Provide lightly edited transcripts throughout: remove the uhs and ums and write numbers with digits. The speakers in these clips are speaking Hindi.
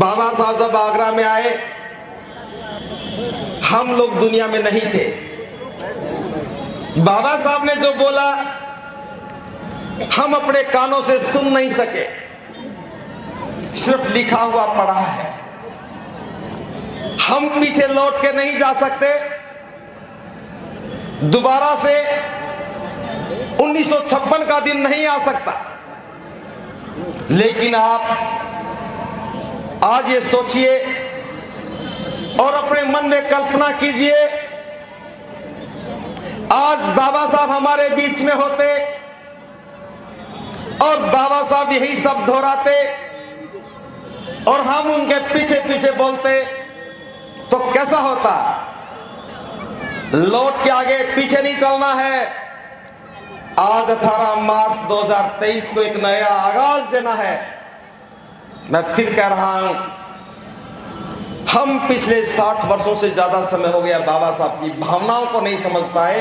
बाबा साहब जब आगरा में आए, हम लोग दुनिया में नहीं थे। बाबा साहब ने जो बोला हम अपने कानों से सुन नहीं सके, सिर्फ लिखा हुआ पढ़ा है। हम पीछे लौट के नहीं जा सकते। दोबारा से 1956 का दिन नहीं आ सकता। लेकिन आप आज ये सोचिए और अपने मन में कल्पना कीजिए, आज बाबा साहब हमारे बीच में होते और बाबा साहब यही सब दोहराते और हम उनके पीछे पीछे बोलते तो कैसा होता। लौट के आगे पीछे नहीं चलना है। आज 18 मार्च 2023 को एक नया आगाज देना है। मैं फिर कह रहा हूं, हम पिछले 60 वर्षों से ज्यादा समय हो गया बाबा साहब की भावनाओं को नहीं समझ पाए,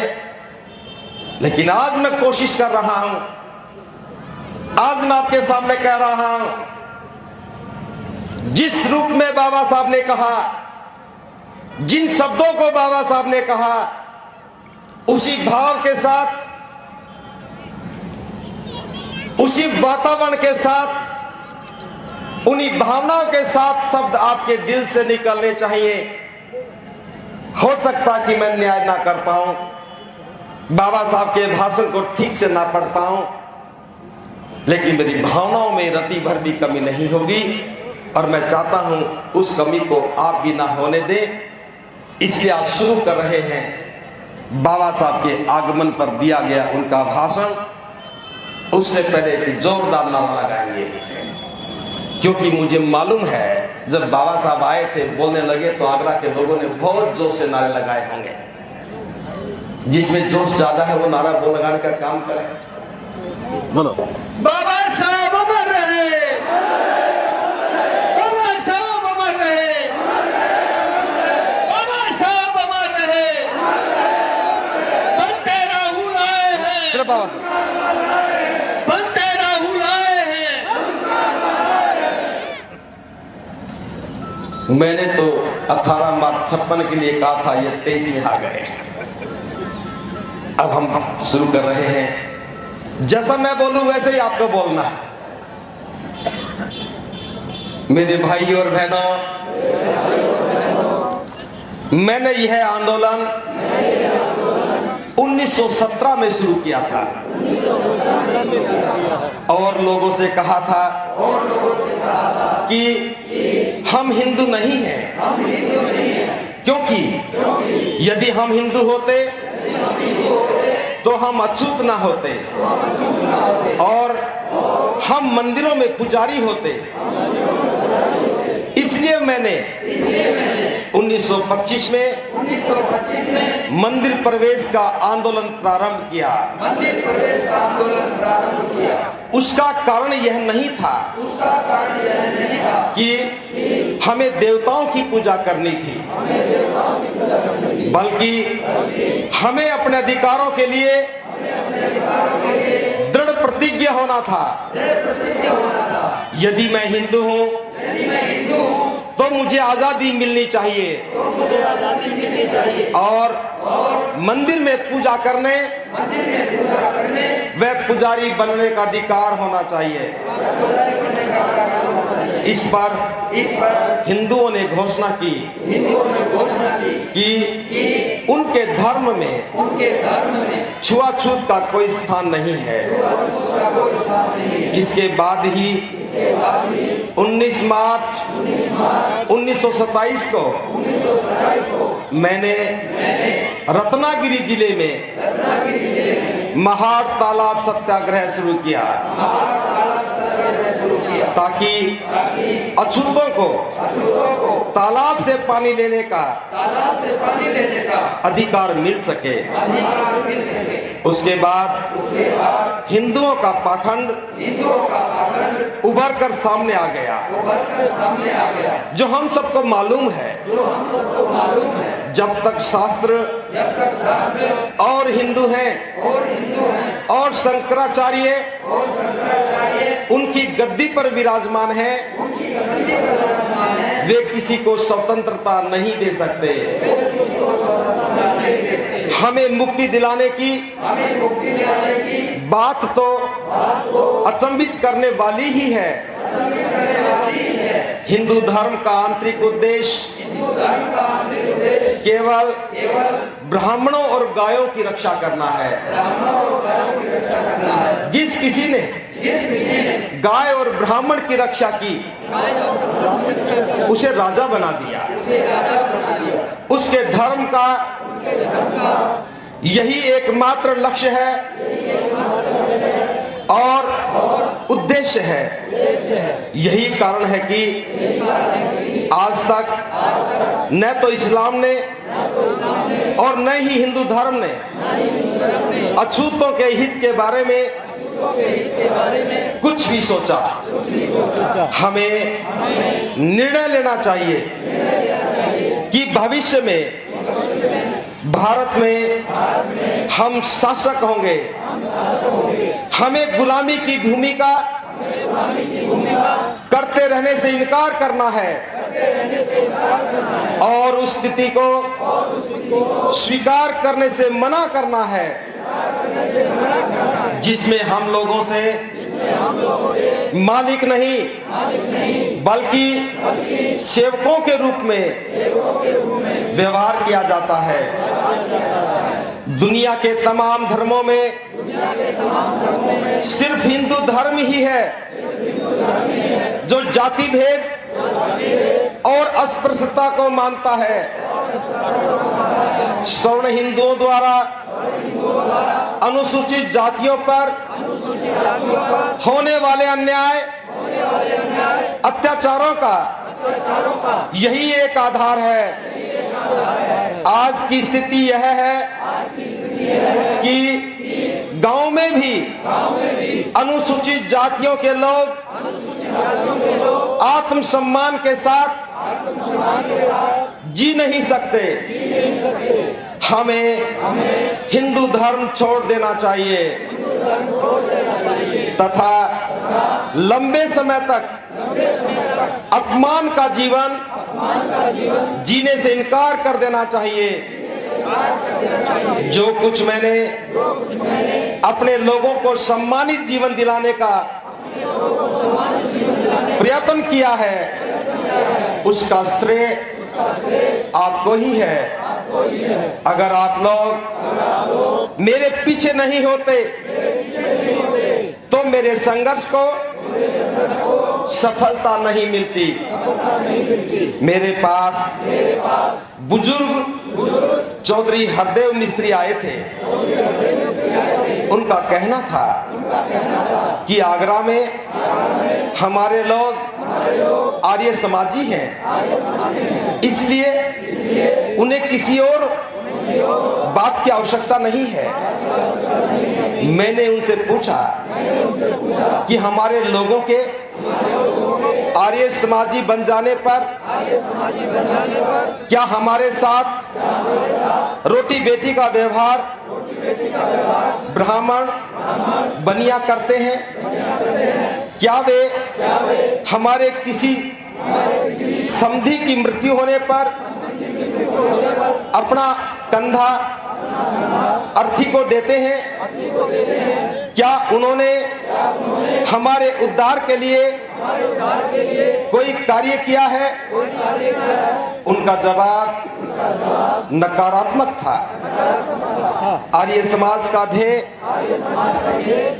लेकिन आज मैं कोशिश कर रहा हूं। आज मैं आपके सामने कह रहा हूं, जिस रूप में बाबा साहब ने कहा, जिन शब्दों को बाबा साहब ने कहा, उसी भाव के साथ, उसी वातावरण के साथ, उन्हीं भावनाओं के साथ शब्द आपके दिल से निकलने चाहिए। हो सकता कि मैं न्याय ना कर पाऊं, बाबा साहब के भाषण को ठीक से ना पढ़ पाऊं, लेकिन मेरी भावनाओं में रति भर भी कमी नहीं होगी और मैं चाहता हूं उस कमी को आप भी ना होने दें। इसलिए आज शुरू कर रहे हैं बाबा साहब के आगमन पर दिया गया उनका भाषण। उससे पहले कि जोरदार नारा लगाएंगे, क्योंकि मुझे मालूम है जब बाबा साहब आए थे बोलने लगे तो आगरा के लोगों ने बहुत जोर से नारे लगाए होंगे। जिसमें जोश ज्यादा है वो नारा बोल लगाने का काम करे। बोलो, बाबा साहब अमर रहे, बाबा साहब अमर रहे, बाबा साहब अमर रहे। बनते राहुल आए हैं, सिर्फ बाबा साहब। बनते राहुल आए हैं। मैंने तो 18 मार्च 56 के लिए कहा था, ये 23 में आ गए। अब हम शुरू कर रहे हैं। जैसा मैं बोलूं वैसे ही आपको बोलना है। मेरे भाई और बहनों, मैंने यह आंदोलन 1917 में शुरू किया था और लोगों से कहा था कि हम हिंदू नहीं हैं, क्योंकि यदि हम हिंदू होते तो हम अछूत ना होते और हम मंदिरों में पुजारी होते। इसलिए मैंने 1925 में मंदिर प्रवेश का आंदोलन प्रारंभ किया। उसका कारण यह नहीं था कि हमें देवताओं की पूजा करनी थी, बल्कि हमें अपने अधिकारों के लिए दृढ़ प्रतिज्ञा होना था। यदि मैं हिंदू हूं तो मुझे आजादी मिलनी चाहिए और मंदिर में पूजा करने व पुजारी बनने का अधिकार होना चाहिए। इस पर हिंदुओं ने घोषणा की कि उनके धर्म में छुआछूत का कोई स्थान नहीं है। इसके बाद ही 19 मार्च 1927 को मैंने रत्नागिरी जिले में महाड़ तालाब सत्याग्रह शुरू किया, ताकि अछूतों को तालाब से पानी लेने का अधिकार मिल सके। उसके बाद हिंदुओं का पाखंड उभर कर सामने आ गया, जो हम सबको मालूम है। जब तक शास्त्र और हिंदू हैं और शंकराचार्य उनकी गद्दी पर विराजमान है, वे किसी को स्वतंत्रता नहीं दे सकते। हमें मुक्ति दिलाने की बात तो अचंभित करने वाली ही है। हिंदू धर्म का आंतरिक उद्देश्य केवल ब्राह्मणों और गायों की रक्षा करना है। जिस किसी ने गाय और ब्राह्मण की रक्षा की, उसे राजा बना दिया। उसके धर्म का यही एकमात्र लक्ष्य है और उद्देश्य है। यही कारण है कि आज तक न तो इस्लाम ने और न ही हिंदू धर्म ने अछूतों के हित के बारे में कुछ भी सोचा। हमें निर्णय लेना चाहिए कि भविष्य में भारत में हम शासक होंगे। हमें गुलामी की भूमिका करते रहने से इनकार करना है और उस स्थिति को स्वीकार करने से मना करना है जिसमें हम लोगों से मालिक नहीं बल्कि सेवकों के रूप में व्यवहार किया जाता है। दुनिया के तमाम धर्मों में सिर्फ हिंदू धर्म ही है जो जाति भेद और अस्पृश्यता को मानता है। सवर्ण हिंदुओं द्वारा अनुसूचित जातियों पर होने वाले अन्याय अत्याचारों का यही एक आधार है। आज की स्थिति यह है कि गांव में भी अनुसूचित जातियों के लोग आत्मसम्मान के साथ जी नहीं सकते। हमें हिंदू धर्म छोड़ देना चाहिए तथा लंबे समय तक अपमान का जीवन जीने से इनकार कर देना चाहिए। जो कुछ मैंने अपने लोगों को सम्मानित जीवन दिलाने का प्रयत्न किया है, उसका श्रेय आपको ही है। अगर आप लोग मेरे पीछे नहीं होते तो मेरे संघर्ष को सफलता नहीं मिलती। मेरे पास बुजुर्ग चौधरी हरदेव मिस्त्री आए थे। उनका कहना था कि आगरा में हमारे लोग आर्य समाजी हैं, इसलिए उन्हें किसी और बात की आवश्यकता नहीं है। मैंने उनसे पूछा कि हमारे लोगों के आर्य समाजी बन जाने पर क्या हमारे साथ रोटी बेटी का व्यवहार ब्राह्मण बनिया करते हैं? क्या वे हमारे किसी समधी की मृत्यु होने पर अपना कंधा अर्थी को देते हैं? क्या उन्होंने हमारे उद्धार के लिए कोई कार्य किया है? उनका जवाब नकारात्मक था। आर्य समाज का ध्येय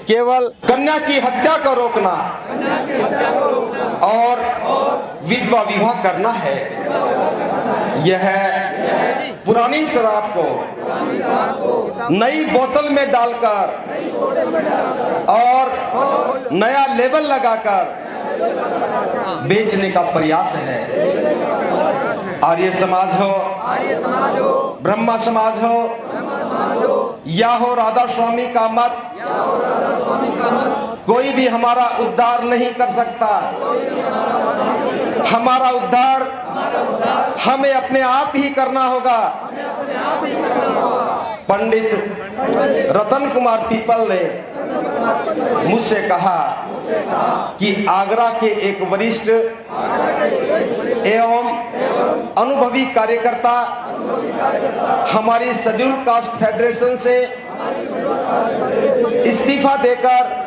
केवल कन्या की हत्या को रोकना और विधवा विवाह करना है। यह पुरानी शराब को नई बोतल में डालकर और नया लेबल लगाकर बेचने का प्रयास है। आर्य समाज हो, ब्रह्मा समाज हो या हो राधा स्वामी का मत, कोई भी हमारा उद्धार नहीं कर सकता। हमारा उद्धार हमें अपने आप ही करना होगा। पंडित रतन कुमार पीपल ने मुझसे कहा कि आगरा के एक वरिष्ठ एवं अनुभवी कार्यकर्ता हमारी शेड्यूल कास्ट फेडरेशन से इस्तीफा देकर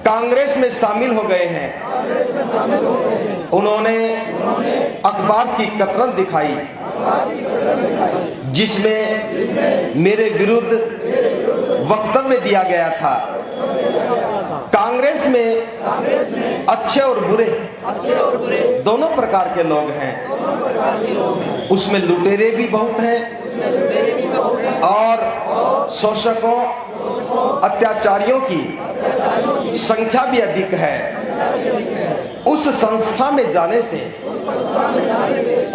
कांग्रेस में शामिल हो गए हैं। उन्होंने अखबार की कतरन दिखाई जिसमें मेरे विरुद्ध वक्तव्य दिया गया था। कांग्रेस में अच्छे और बुरे दोनों प्रकार के लोग हैं। उसमें लुटेरे भी बहुत हैं और शोषकों अत्याचारियों की संख्या भी अधिक है। उस संस्था में जाने से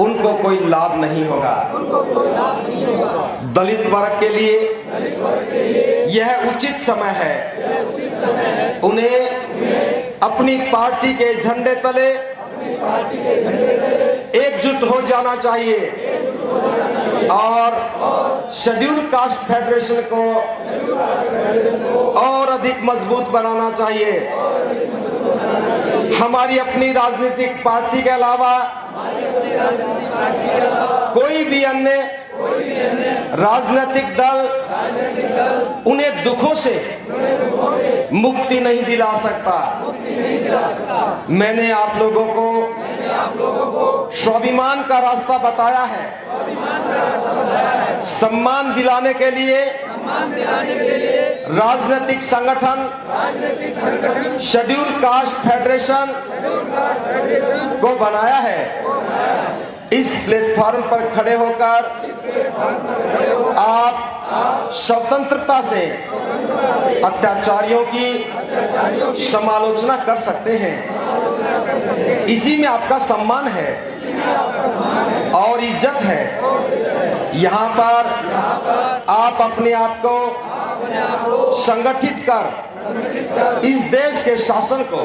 उनको कोई लाभ नहीं होगा। दलित वर्ग के लिए यह उचित समय है। उन्हें अपनी पार्टी के झंडे तले एकजुट हो जाना चाहिए और शेड्यूल कास्ट फेडरेशन को और अधिक मजबूत बनाना चाहिए। हमारी अपनी राजनीतिक पार्टी के अलावा कोई भी अन्य राजनीतिक दल उन्हें दुखों से मुक्ति नहीं दिला सकता। मैंने आप लोगों को स्वाभिमान का रास्ता बताया है। सम्मान दिलाने के लिए राजनीतिक संगठन शेड्यूल कास्ट फेडरेशन को बनाया है। इस प्लेटफॉर्म पर खड़े होकर आप स्वतंत्रता से अत्याचारियों की समालोचना कर सकते हैं। इसी में आपका सम्मान है और इज्जत है। यहाँ पर आप अपने आप को संगठित कर इस देश के शासन को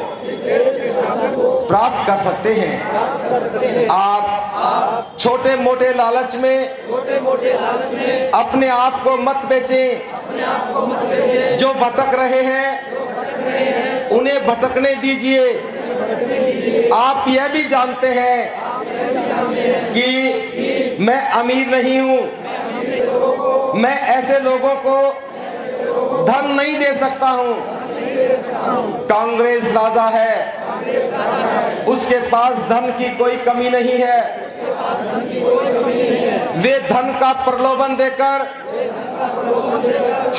प्राप्त कर सकते हैं। आप छोटे मोटे लालच में अपने आप को मत बेचें। जो भटक रहे हैं उन्हें भटकने दीजिए। आप यह भी जानते हैं कि मैं अमीर नहीं हूँ। मैं ऐसे लोगों को धन नहीं दे सकता हूँ। कांग्रेस राजा है, उसके पास धन की कोई कमी नहीं है। वे धन का प्रलोभन देकर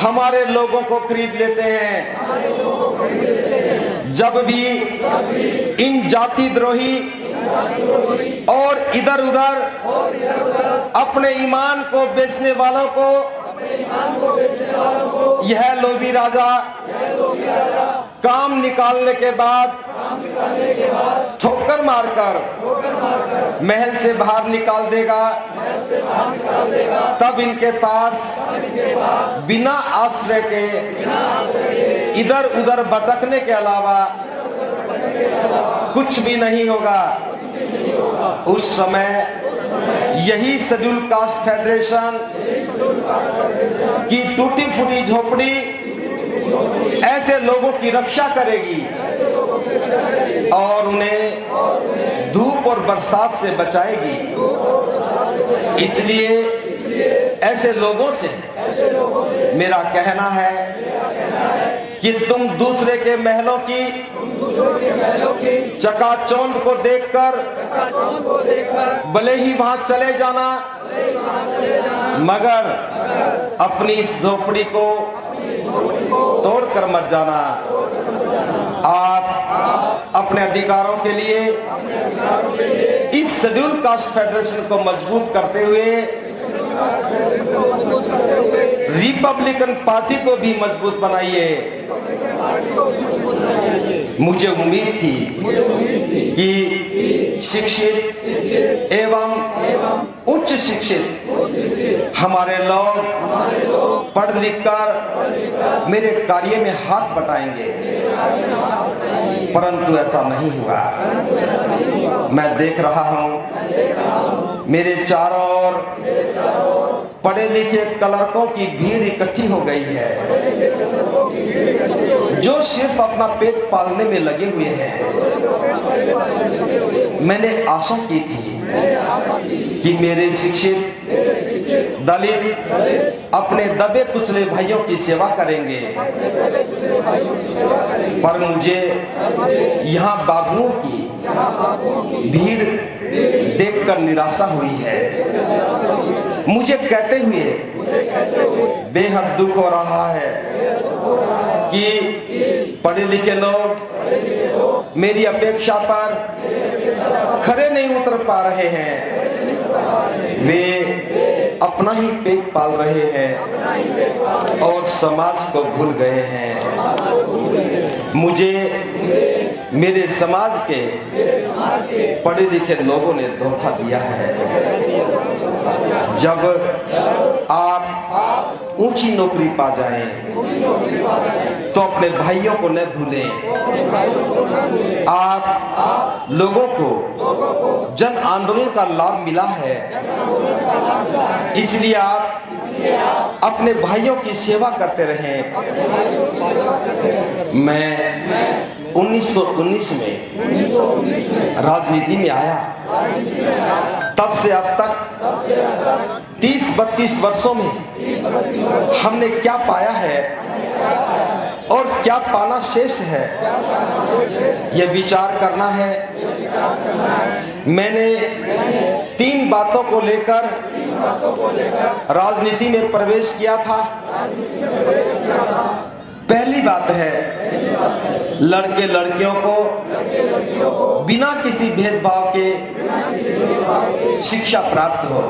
हमारे लोगों को खरीद लेते हैं। जब भी इन जाति द्रोही और इधर उधर अपने ईमान को बेचने वालों को यह लोभी राजा काम निकालने के बाद ठोकर मारकर महल से बाहर निकाल देगा, तब इनके पास बिना आश्रय के इधर उधर भटकने के अलावा कुछ भी नहीं होगा। उस समय यही शेड्यूल कास्ट फेडरेशन की टूटी फूटी झोपड़ी ऐसे लोगों की रक्षा करेगी और उन्हें धूप और बरसात से बचाएगी। इसलिए ऐसे लोगों से मेरा कहना है कि तुम दूसरे के महलों की चकाचौंध को देखकर भले ही वहां चले जाना, मगर अपनी इस झोपड़ी को तोड़कर मत जाना। आप अपने अधिकारों के लिए इस शेड्यूल कास्ट फेडरेशन को मजबूत करते हुए रिपब्लिकन पार्टी को भी मजबूत बनाइए। मुझे उम्मीद थी कि शिक्षित एवं उच्च शिक्षित हमारे लोग पढ़ लिख कर मेरे कार्य में हाथ बटाएंगे, परंतु ऐसा नहीं हुआ। मैं देख रहा हूं मेरे चारों ओर पढ़े लिखे क्लर्कों की भीड़ इकट्ठी हो गई है, जो सिर्फ अपना पेट पालने में लगे हुए हैं। मैंने आशा की थी कि मेरे शिक्षित दलित अपने दबे कुचले भाइयों की सेवा करेंगे, पर मुझे यहाँ बाबुओं की भीड़ देखकर निराशा हुई है। मुझे कहते हुए बेहद दुख हो रहा है कि पढ़े लिखे लोग मेरी अपेक्षा पर खरे नहीं उतर पा रहे हैं। वे अपना ही पेट पाल रहे हैं और समाज को भूल गए हैं। मुझे मेरे समाज के पढ़े लिखे लोगों ने धोखा दिया है। जब आप ऊंची नौकरी पा जाएं, तो अपने भाइयों को न भूलें। आप लोगों को जन आंदोलन का लाभ मिला है, इसलिए आप अपने भाइयों की सेवा करते रहें। मैं 1919 में राजनीति में आया, तब से अब तक 30-32 वर्षों में हमने क्या पाया है और क्या पाना शेष है, यह विचार करना है। मैंने 3 बातों को लेकर राजनीति में प्रवेश किया था। पहली बात है, लड़के लड़कियों को बिना किसी भेदभाव के शिक्षा प्राप्त हो।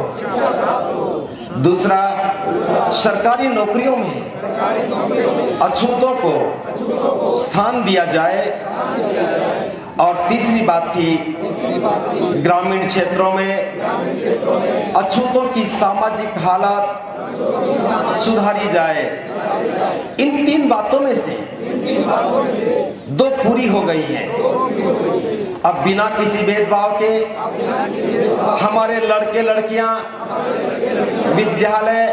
दूसरा, सरकारी नौकरियों में अछूतों को स्थान दिया जाए। और तीसरी बात थी, ग्रामीण क्षेत्रों में अछूतों की सामाजिक हालत सुधारी जाए। इन 3 बातों में से 2 पूरी हो गई हैं। अब बिना किसी भेदभाव के हमारे लड़के लड़कियां विद्यालय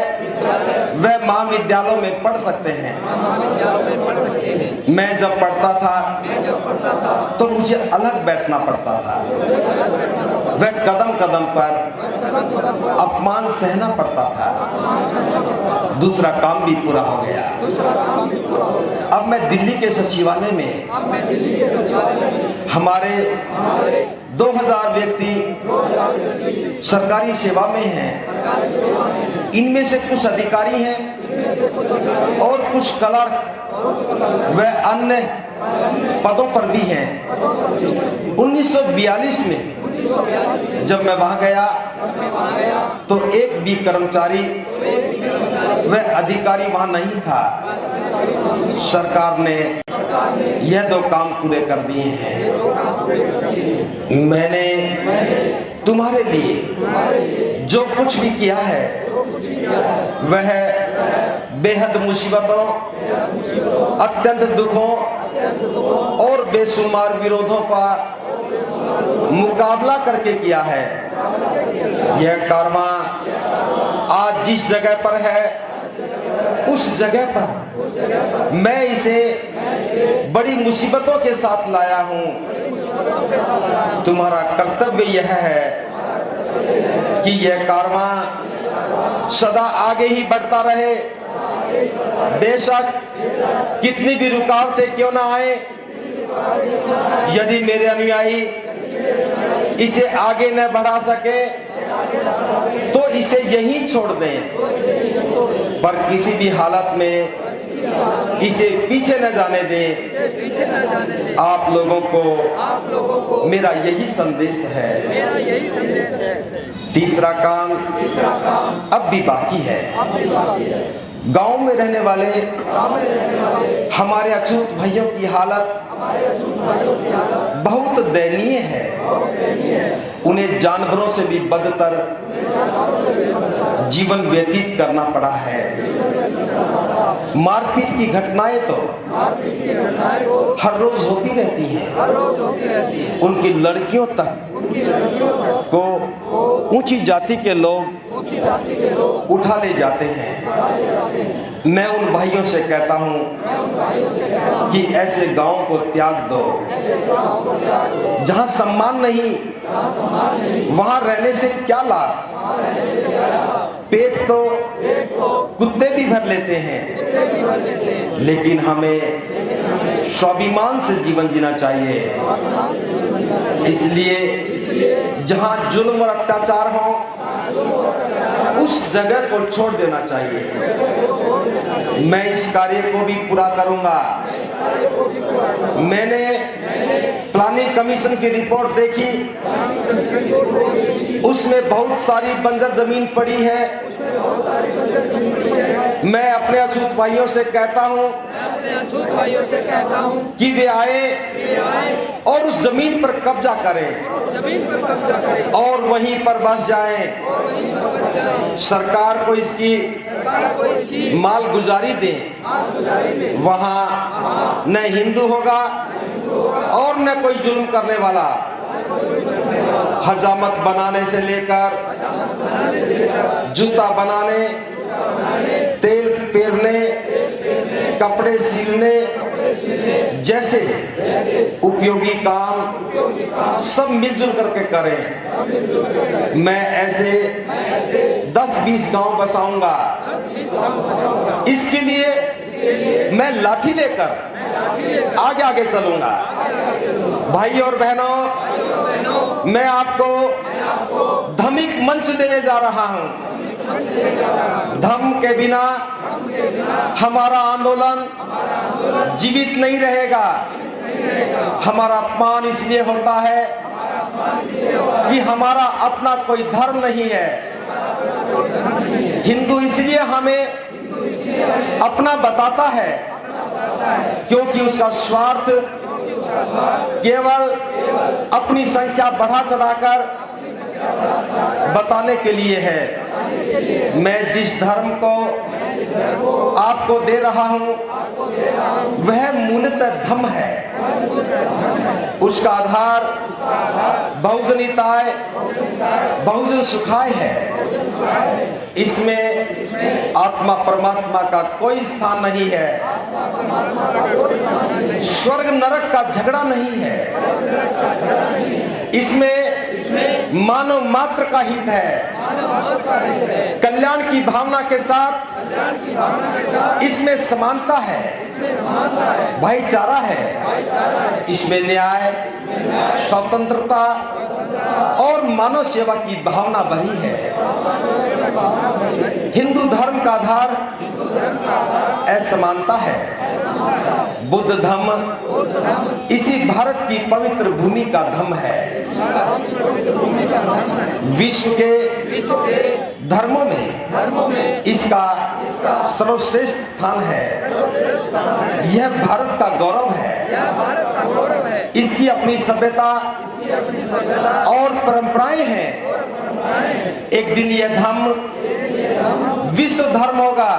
व महाविद्यालयों में पढ़ सकते हैं। मैं जब पढ़ता था तो मुझे अलग बैठना पड़ता था, वह कदम कदम पर अपमान सहना पड़ता था। दूसरा काम भी पूरा हो गया। अब मैं दिल्ली के सचिवालय में हमारे 2000 व्यक्ति सरकारी सेवा में हैं। इनमें से कुछ अधिकारी हैं और कुछ क्लर्क व अन्य पदों पर भी हैं। 1942 में जब मैं वहां गया तो एक भी कर्मचारी व अधिकारी वहां नहीं था। सरकार ने यह 2 काम पूरे कर दिए हैं। मैंने तुम्हारे लिए जो कुछ भी किया है वह बेहद मुसीबतों, अत्यंत दुखों और बेशुमार विरोधों का मुकाबला करके किया है। यह कारवां आज जिस जगह पर है, उस जगह पर मैं इसे बड़ी मुसीबतों के साथ लाया हूं। तुम्हारा कर्तव्य यह है कि यह कारवां सदा आगे ही बढ़ता रहे। बेशक कितनी भी रुकावटें क्यों ना आए, यदि मेरे अनुयायी इसे आगे न बढ़ा सके तो इसे यहीं छोड़ दें, पर किसी भी हालत में इसे पीछे न जाने दें। आप लोगों को मेरा यही संदेश है। तीसरा काम अब भी बाकी है। गांव में रहने वाले हमारे अछूत भाइयों की हालत बहुत दयनीय है। उन्हें जानवरों से भी बदतर जीवन व्यतीत करना पड़ा है। मारपीट की घटनाएं तो हर रोज होती रहती हैं। उनकी लड़कियों तक को ऊंची जाति के लोग उठा ले जाते हैं। मैं उन भाइयों से कहता हूं कि ऐसे गांव को त्याग दो जहां सम्मान नहीं, वहां रहने से क्या लाभ। पेट तो कुत्ते भी भर लेते हैं, लेकिन हमें स्वाभिमान से जीवन जीना चाहिए। इसलिए जहां जुल्म और अत्याचार हो, उस जगह को छोड़ देना चाहिए। मैं इस कार्य को भी पूरा करूंगा। मैंने प्लानिंग कमीशन की रिपोर्ट देखी, उसमें बहुत सारी बंजर जमीन पड़ी है। मैं अपने अछूत भाइयों से कहता हूं कि वे आए और उस जमीन पर कब्जा करें और वहीं पर बस जाएं। सरकार को इसकी माल गुजारी दें। वहां न हिंदू होगा और न कोई जुल्म करने वाला। हजामत बनाने से लेकर जूता बनाने, तेल पेरने, कपड़े सिलने जैसे उपयोगी काम सब मिलजुल करके करें। मैं ऐसे 10-20 गांव बसाऊंगा। इसके लिए मैं लाठी लेकर आगे आगे चलूंगा। भाई और बहनों, मैं आपको धार्मिक मंच देने जा रहा हूं। धर्म के बिना हमारा आंदोलन जीवित नहीं रहेगा। हमारा अपमान इसलिए होता है कि हमारा अपना कोई धर्म नहीं है। हिंदू इसलिए हमें अपना बताता है क्योंकि उसका स्वार्थ केवल अपनी संख्या बढ़ा चढ़ाकर बताने के लिए है। मैं जिस धर्म को आपको दे रहा हूं वह मूलतः धम्म है। उसका आधार बहुजनिताय बहुजन सुखाय है। इसमें आत्मा परमात्मा का कोई स्थान नहीं है। स्वर्ग नरक का झगड़ा नहीं है। इसमें मानव मात्र का हित है। कल्याण की भावना के साथ इसमें समानता है, भाईचारा है। इसमें न्याय, स्वतंत्रता और मानव सेवा की भावना भरी है। हिंदू धर्म का आधार असमानता है। बुद्ध धम्म इसी भारत की पवित्र भूमि का धम्म है। विश्व के धर्मों में इसका सर्वश्रेष्ठ स्थान है। यह भारत का गौरव है। इसकी अपनी सभ्यता और परंपराएं हैं। एक दिन यह धम्म विश्व धर्म होगा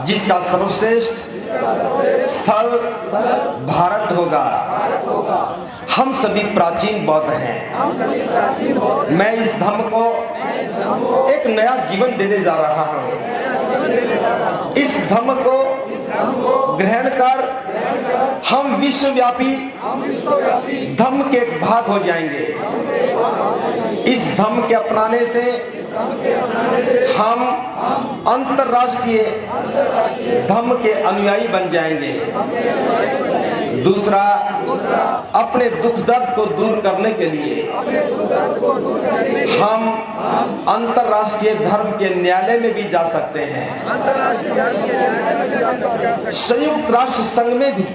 जिसका सर्वश्रेष्ठ स्थल भारत होगा। हम सभी प्राचीन बौद्ध हैं। मैं इस धम्म को एक नया जीवन देने जा रहा हूं। इस धम्म को ग्रहण कर हम विश्वव्यापी धम्म के एक भाग हो जाएंगे। इस धम्म के अपनाने से हम अंतरराष्ट्रीय धम्म के अनुयायी बन जाएंगे। दूसरा, अपने दुख दर्द को दूर करने के लिए हम अंतरराष्ट्रीय धर्म के न्यायालय में भी जा सकते हैं। संयुक्त राष्ट्र संघ में भी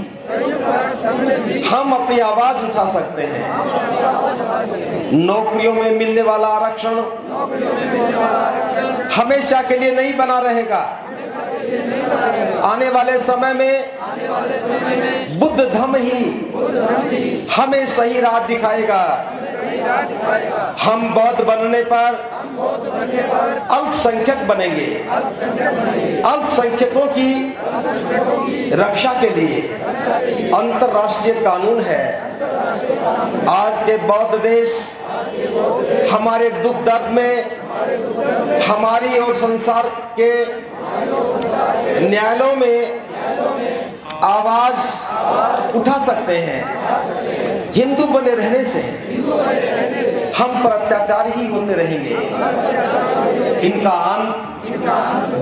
हम अपनी आवाज उठा सकते हैं। नौकरियों में मिलने वाला आरक्षण हमेशा के लिए नहीं बना रहेगा। आने वाले समय में बुद्ध धम्म ही हमें सही राह दिखाएगा। हम बौद्ध बनने पर अल्पसंख्यक बनेंगे। अल्पसंख्यकों की रक्षा के लिए अंतर्राष्ट्रीय कानून है। आज के बौद्ध देश हमारे दुख दर्द में हमारी और संसार के न्यायालयों में आवाज उठा सकते हैं। हिंदू बने रहने से हम पर अत्याचार ही होते रहेंगे। इनका अंत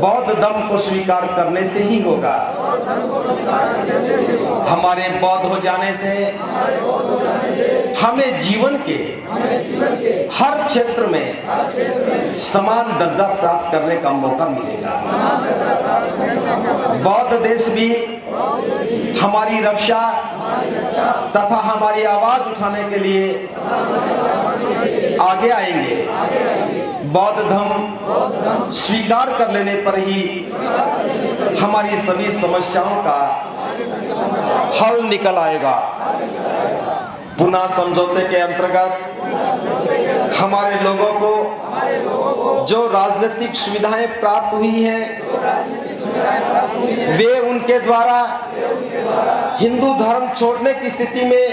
बौद्ध धर्म को स्वीकार करने से ही होगा। हमारे बौद्ध हो जाने से हमें जीवन के हर क्षेत्र में समान दर्जा प्राप्त करने का मौका मिलेगा। बौद्ध देश भी हमारी रक्षा तथा हमारी आवाज उठाने के लिए आगे आएंगे। बौद्ध धर्म स्वीकार कर लेने पर ही हमारी सभी समस्याओं का हल निकल आएगा। पुनः समझौते के अंतर्गत हमारे लोगों को जो राजनीतिक सुविधाएं प्राप्त हुई हैं, वे उनके द्वारा हिंदू धर्म छोड़ने की स्थिति में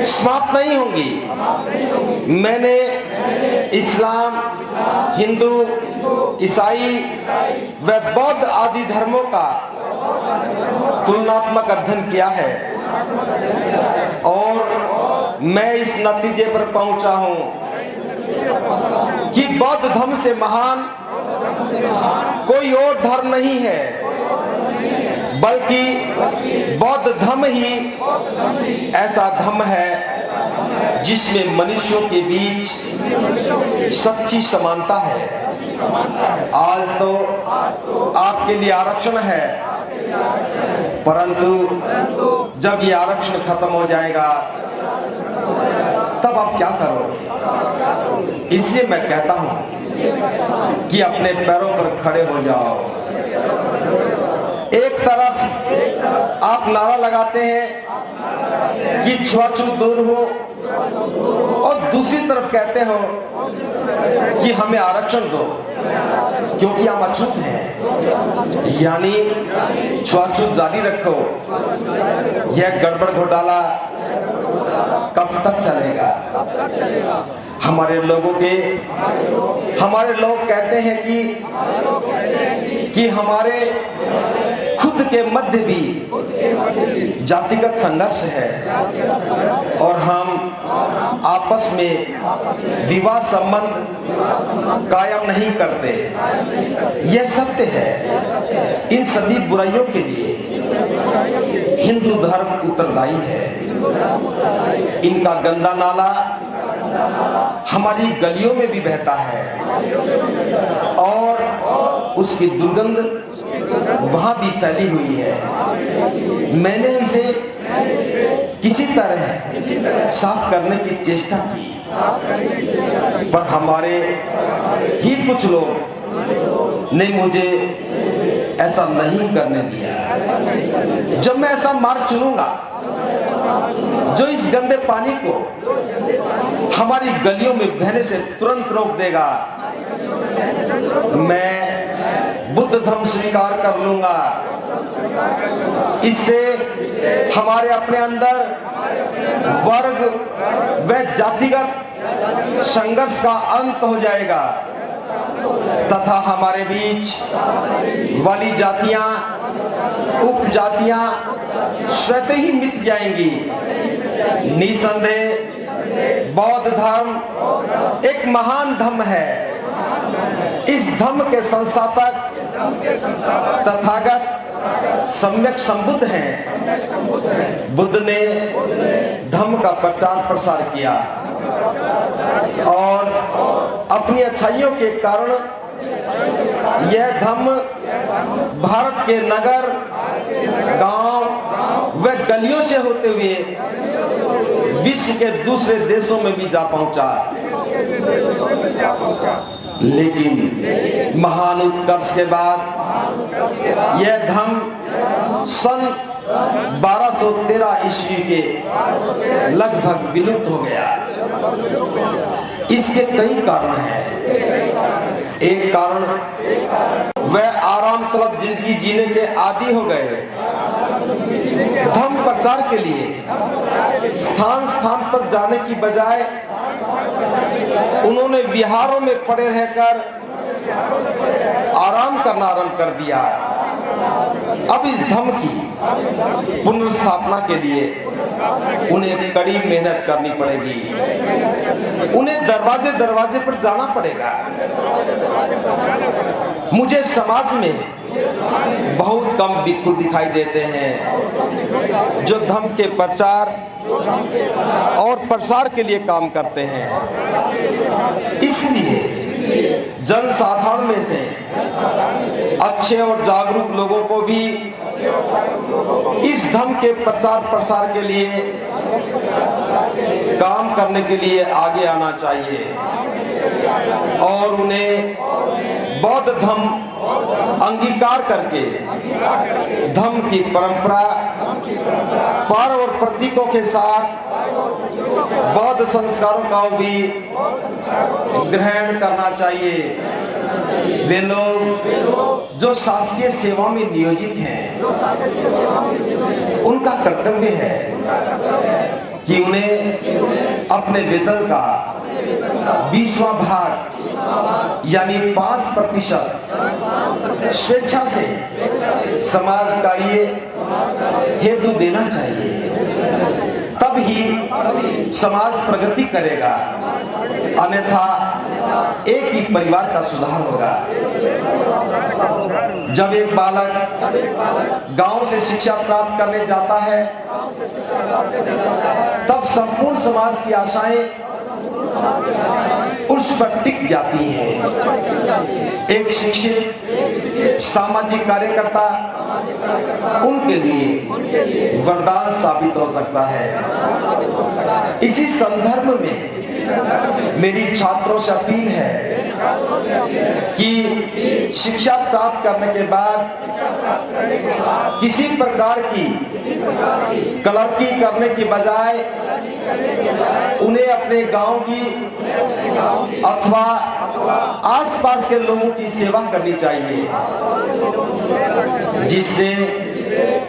समाप्त नहीं होंगी। मैंने इस्लाम, हिंदू, ईसाई व बौद्ध आदि धर्मों का तुलनात्मक अध्ययन किया है और मैं इस नतीजे पर पहुंचा हूं कि बौद्ध धर्म से महान कोई और धर्म नहीं है, बल्कि बौद्ध धर्म ही ऐसा धर्म है जिसमें मनुष्यों के बीच सच्ची समानता है। आज तो आपके लिए आरक्षण है, परंतु जब ये आरक्षण खत्म हो जाएगा तब आप क्या करोगे? इसलिए मैं कहता हूं कि अपने पैरों पर खड़े हो जाओ। एक तरफ आप नारा लगाते हैं कि छुआछूत दूर हो और दूसरी तरफ कहते हो कि हमें आरक्षण दो क्योंकि हम अछूत हैं। यानी छुआछूत जारी रखो। यह गड़बड़ घोटाला कब तक चलेगा? हमारे लोग कहते हैं कि हमारे खुद के मध्य भी जातिगत संघर्ष है और हम आपस में विवाह संबंध कायम नहीं करते। यह सत्य है। इन सभी बुराइयों के लिए हिंदू धर्म उत्तरदायी है। इनका गंदा नाला हमारी गलियों में भी बहता है और उसकी दुर्गंध वहां भी फैली हुई है। मैंने इसे किसी तरह साफ करने की चेष्टा की, पर हमारे ही कुछ लोग ने मुझे ऐसा नहीं करने दिया। जब मैं ऐसा मार्ग चुनूंगा जो इस गंदे पानी को हमारी गलियों में बहने से तुरंत रोक देगा, मैं बुद्ध धर्म स्वीकार कर लूंगा। इससे हमारे अपने अंदर वर्ग व जातिगत संघर्ष का अंत हो जाएगा तथा हमारे बीच वाली जातियां, उपजातियां स्वतः ही मिट जाएंगी। निसंदेह बौद्ध धर्म एक महान धर्म है। इस धर्म के संस्थापक तथागत सम्यक संबुद्ध हैं। बुद्ध ने धर्म का प्रचार प्रसार किया और अपनी अच्छाइयों के कारण यह धर्म भारत के नगर, गांव व गलियों से होते हुए विश्व के दूसरे देशों में भी जा पहुंचा। लेकिन महान उत्कर्ष के बाद यह धर्म सन 1213 ईस्वी के लगभग विलुप्त हो गया। इसके कई कारण हैं। एक कारण वह आराम तलब जिंदगी जीने के आदी हो गए। धर्म प्रचार के लिए स्थान स्थान पर जाने की बजाय उन्होंने विहारों में पड़े रहकर आराम करना आरंभ कर दिया। अब इस धम्म की पुनर्स्थापना के लिए उन्हें कड़ी मेहनत करनी पड़ेगी। उन्हें दरवाजे दरवाजे पर जाना पड़ेगा। मुझे समाज में बहुत कम भिक्षु दिखाई देते हैं जो धम्म के प्रचार और प्रसार के लिए काम करते हैं। इसलिए जनसाधारण में से अच्छे और जागरूक लोगों को भी इस धम्म के प्रचार प्रसार के लिए काम करने के लिए आगे आना चाहिए और उन्हें बौद्ध धम्म अंगीकार करके धम्म की परंपरा पार और प्रतीकों के साथ बौद्ध संस्कारों का भी ग्रहण करना चाहिए। वे लोग जो शासकीय सेवा में नियोजित हैं, उनका कर्तव्य है कि उन्हें अपने वेतन का 20वां भाग यानी 5% स्वेच्छा से समाज कार्य हेतु देना चाहिए। तब ही समाज प्रगति करेगा, अन्यथा एक ही परिवार का सुधार होगा। जब एक बालक गांव से शिक्षा प्राप्त करने जाता है, तब संपूर्ण समाज की आशाएं उस पर टिक जाती हैं। एक शिक्षित सामाजिक कार्यकर्ता उनके लिए वरदान साबित हो सकता है। इसी संदर्भ में मेरी छात्रों से अपील है कि शिक्षा प्राप्त करने के बाद किसी प्रकार की क्लर्की करने की बजाय उन्हें अपने गांव की अथवा आसपास के लोगों की सेवा करनी चाहिए, जिससे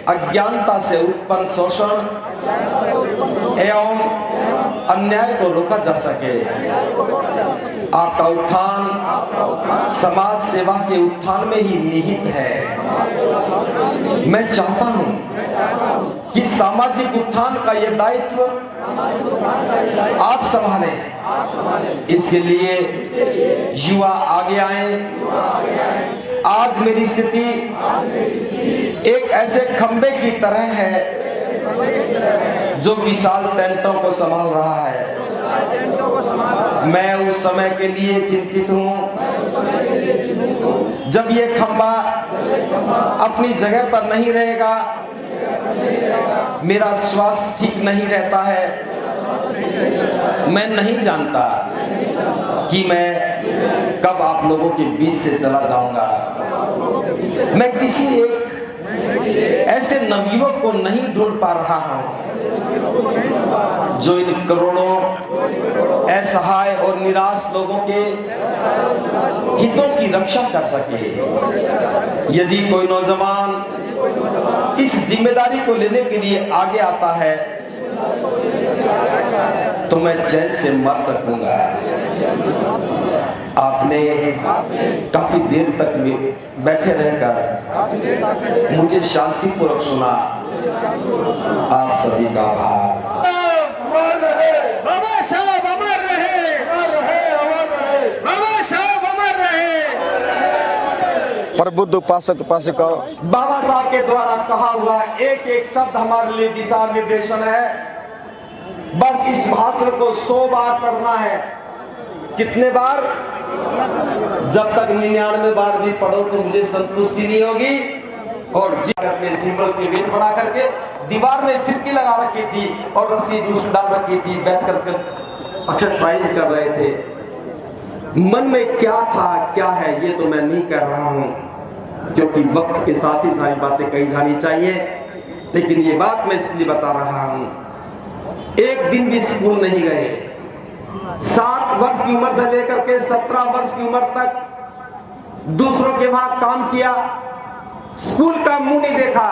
अज्ञानता से उत्पन्न शोषण एवं अन्याय को रोका जा सके। आपका उत्थान समाज सेवा के उत्थान में ही निहित है। मैं चाहता हूं कि सामाजिक उत्थान का यह दायित्व आप संभालें। इसके लिए युवा आगे आए। आज मेरी स्थिति एक ऐसे खंबे की तरह है जो विशाल टेंटों को संभाल रहा है। मैं उस समय के लिए चिंतित हूँ जब ये खंबा अपनी जगह पर नहीं रहेगा। मेरा स्वास्थ्य ठीक नहीं रहता है। मैं नहीं जानता कि मैं कब आप लोगों के बीच से चला जाऊंगा। मैं किसी एक ऐसे नवयुवक को नहीं ढूंढ पा रहा हूं जो इन करोड़ों असहाय और निराश लोगों के हितों की रक्षा कर सके। यदि कोई नौजवान इस जिम्मेदारी को लेने के लिए आगे आता है तो मैं चैन से मर सकूंगा। आपने काफी देर तक बैठे रहकर मुझे शांतिपूर्वक सुना। आप सभी का आभार। बाबा साहब अमर रहे, बाबा साहब अमर रहे। प्रबुद्ध उपासक उपासिका, बाबा साहब के द्वारा कहा हुआ एक एक शब्द हमारे लिए दिशा निर्देशन है। बस इस भाषण को 100 बार पढ़ना है। कितने बार? जब तक 99 बार भी पढ़ो तो मुझे संतुष्टि नहीं होगी। और करके सिंबल की वेट बढ़ा करके दीवार में फिरकी लगा रखी थी और रस्सी दूसरी डाल रखी थी। बैठ करके एक्सरसाइज कर रहे थे। मन में क्या था क्या है ये तो मैं नहीं कर रहा हूं, क्योंकि वक्त के साथ ही सारी बातें कही जानी चाहिए। लेकिन ये बात मैं इसलिए बता रहा हूं, एक दिन भी स्कूल नहीं गए। 7 वर्ष की उम्र से लेकर के 17 वर्ष की उम्र तक दूसरों के वहां काम किया। स्कूल का मुंह नहीं देखा,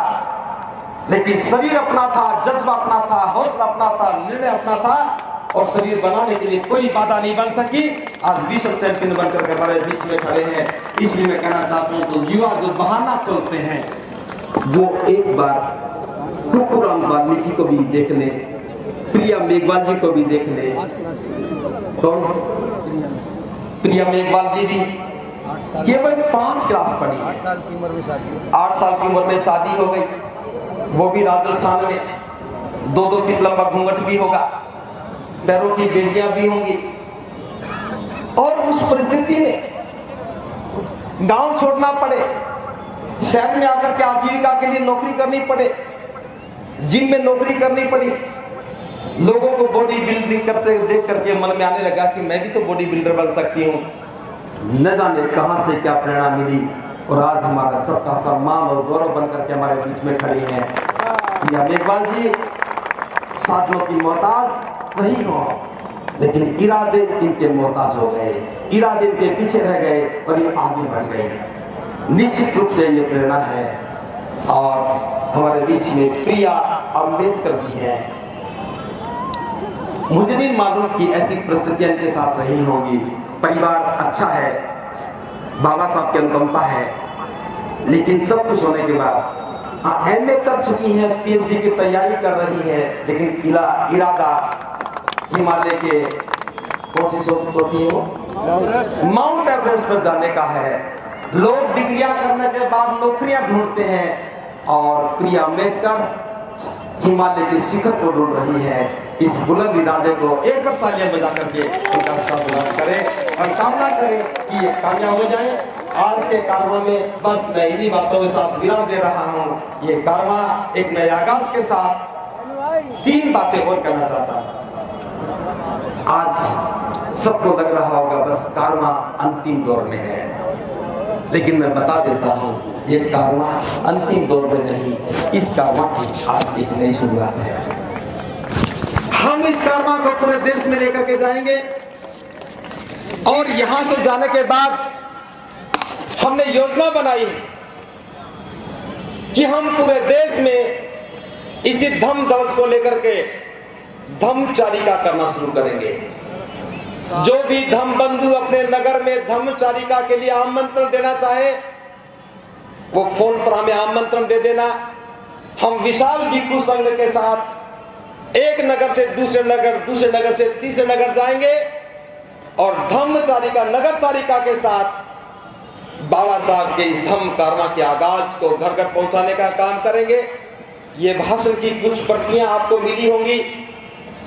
लेकिन शरीर अपना था, जज्बा अपना था, हौसला अपना था, निर्णय अपना था। और शरीर बनाने के लिए कोई बाधा नहीं बन सकी। आज विश्व चैंपियन बनकर के हमारे बीच में खड़े हैं। इसलिए मैं कहना चाहता हूँ तो युवा जो बहाना खोलते हैं वो एक बार तुकाराम वाल्मीकि को भी देख ले, प्रिया मेघवाल जी को भी देख ले। कौन? प्रिया मेघवाल जी भी केवल 5 क्लास पढ़ी है, 8 साल की उम्र में शादी हो गई, वो भी राजस्थान में। 2-2 फीट लंबा घूंघट भी होगा, पैरों की बेड़ियां भी होंगी, और उस परिस्थिति में गांव छोड़ना पड़े, शहर में आकर के आजीविका के लिए नौकरी करनी पड़े, जिम में नौकरी करनी पड़ी। लोगों को बॉडी बिल्डिंग करते देख करके मन में आने लगा कि मैं भी तो बॉडी बिल्डर बन सकती हूँ। न जाने कहां से क्या प्रेरणा मिली और आज हमारा सबका सम्मान और गौरव बनकर के हमारे बीच में खड़ी हैं। प्रिया मेघवाल जी साधनों की मोहताज नहीं हो, लेकिन इरादे इनके मोहताज हो गए, इरादे इनके पीछे रह गए और ये आगे बढ़ गए। निश्चित रूप से ये प्रेरणा है। और हमारे बीच में प्रिया अम्बेडकर भी है। मुझे नहीं मालूम कि ऐसी परिस्थितियां इनके साथ रही होंगी। परिवार अच्छा है, बाबा साहब की अनुकंपा है, लेकिन सब कुछ होने के बाद एमए कर चुकी है, पीएचडी की तैयारी कर रही है, लेकिन इरादा हिमालय के कौन सी चोटी हो, माउंट एवरेस्ट पर जाने का है। लोग डिग्रियां करने के बाद नौकरियां ढूंढते हैं और प्रिया अम्बेडकर हिमालय के शिखर को ढूंढ रही है। इस बुलंद इरादे को एक बार तालियां बजा करके उनका साथ करें और कामना करें कि ये कामयाब हो जाए। आज के कारवां में बस मैं इन्हीं बातों के साथ विराम दे रहा हूँ। ये कारवां एक नए आगाज के साथ 3 बातें और करना चाहता है। आज सबको लग रहा होगा बस कारवां अंतिम दौर में है, लेकिन मैं बता देता हूँ ये कारवां अंतिम दौर में नहीं, इस कारवां की आज एक नई शुरुआत है। हम इस कारवां को पूरे देश में लेकर के जाएंगे और यहां से जाने के बाद हमने योजना बनाई कि हम पूरे देश में इसी धम्म दिवस को लेकर के धम्मचारिका करना शुरू करेंगे। जो भी धम्म बंधु अपने नगर में धम्मचारिका के लिए आमंत्रण देना चाहे वो फोन पर हमें आमंत्रण दे देना। हम विशाल भिक्षु संघ के साथ एक नगर से दूसरे नगर से तीसरे नगर जाएंगे और धम्मचारिका नगरचारिका के साथ बाबा साहब के इस धम्म कारवां के आगाज को घर घर पहुंचाने का काम करेंगे। ये भाषण की कुछ प्रतियां आपको मिली होंगी।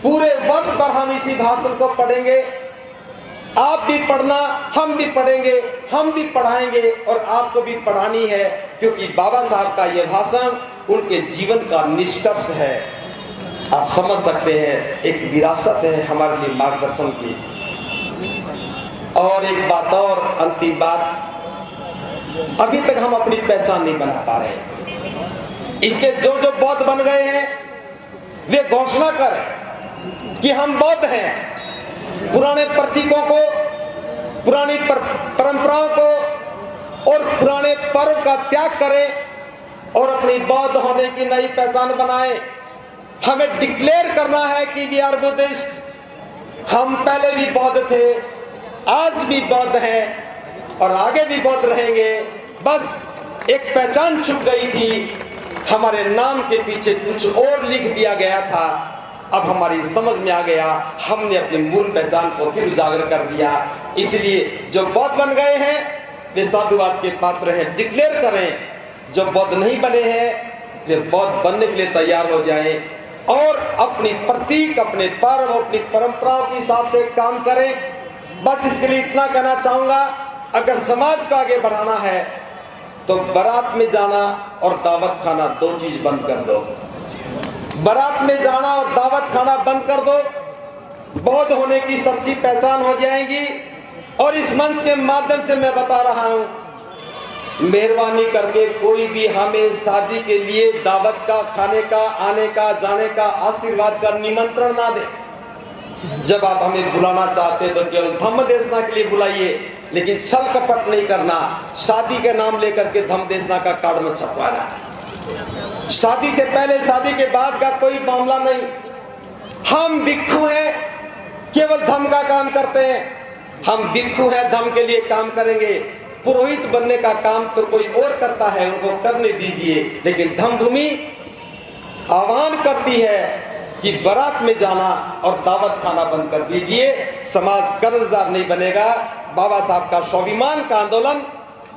पूरे वर्ष भर हम इसी भाषण को पढ़ेंगे। आप भी पढ़ना, हम भी पढ़ेंगे, हम भी पढ़ाएंगे और आपको भी पढ़ानी है, क्योंकि बाबा साहब का यह भाषण उनके जीवन का निष्कर्ष है। आप समझ सकते हैं, एक विरासत है हमारे लिए मार्गदर्शन की। और एक बात और, अंतिम बात, अभी तक हम अपनी पहचान नहीं बना पा रहे। इसके जो बौद्ध बन गए हैं वे घोषणा करें कि हम बौद्ध हैं। पुराने प्रतीकों को, पुरानी परंपराओं को और पुराने पर्व का त्याग करें और अपनी बौद्ध होने की नई पहचान बनाएं। हमें डिक्लेयर करना है कि वी आर बुद्धिस्ट। हम पहले भी बौद्ध थे, आज भी बौद्ध हैं और आगे भी बौद्ध रहेंगे। बस एक पहचान छुप गई थी, हमारे नाम के पीछे कुछ और लिख दिया गया था। अब हमारी समझ में आ गया, हमने अपनी मूल पहचान को फिर उजागर कर दिया। इसलिए जो बौद्ध बन गए हैं वे साधुवाद के पात्र हैं, डिक्लेयर करें। जो बौद्ध नहीं बने हैं वे बौद्ध बनने के लिए तैयार हो जाएं और अपनी प्रतीक, अपने पर्व, अपनी परंपराओं के हिसाब से काम करें। बस इसके लिए इतना कहना चाहूंगा, अगर समाज को आगे बढ़ाना है तो बारात में जाना और दावत खाना 2 चीज बंद कर दो। बारात में जाना और दावत खाना बंद कर दो, बौद्ध होने की सच्ची पहचान हो जाएगी। और इस मंच के माध्यम से मैं बता रहा हूं, मेहरबानी करके कोई भी हमें शादी के लिए दावत का, खाने का, आने का, जाने का, आशीर्वाद का निमंत्रण ना दे। जब आप हमें बुलाना चाहते तो केवल धम्म देशना के लिए बुलाइए, लेकिन छल कपट नहीं करना। शादी के नाम लेकर के धम्म देशना का कार्ड मत छपवाना। शादी से पहले, शादी के बाद का कोई मामला नहीं। हम भिक्षु हैं, केवल धर्म का काम करते हैं। हम भिक्षु हैं, धर्म के लिए काम करेंगे। पुरोहित बनने का काम तो कोई और करता है, उनको करने दीजिए। लेकिन धर्मभूमि आह्वान करती है कि बारात में जाना और दावत खाना बंद कर दीजिए। समाज कर्जदार नहीं बनेगा। बाबा साहब का स्वाभिमान का आंदोलन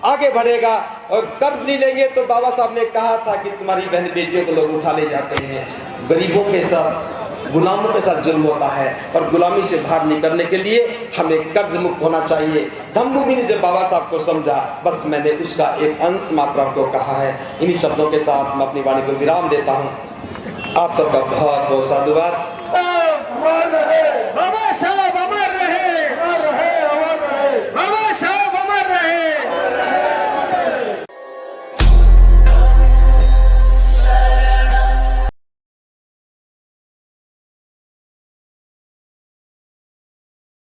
आगे बढ़ेगा। और कर्ज नहीं लेंगे तो बाबा साहब ने कहा था कि तुम्हारी बहन बेटियों को लोग उठा ले जाते हैं। गरीबों के साथ, गुलामों के साथ जुल्म होता है और गुलामी से बाहर निकलने के लिए हमें कर्ज मुक्त होना चाहिए। धम्मभूमि ने जब बाबा साहब को समझा, बस मैंने उसका एक अंश मात्रा को कहा है। इन्हीं शब्दों के साथ मैं अपनी वाणी को विराम देता हूँ। आप सबका बहुत बहुत साधुवाद। बाबा साहब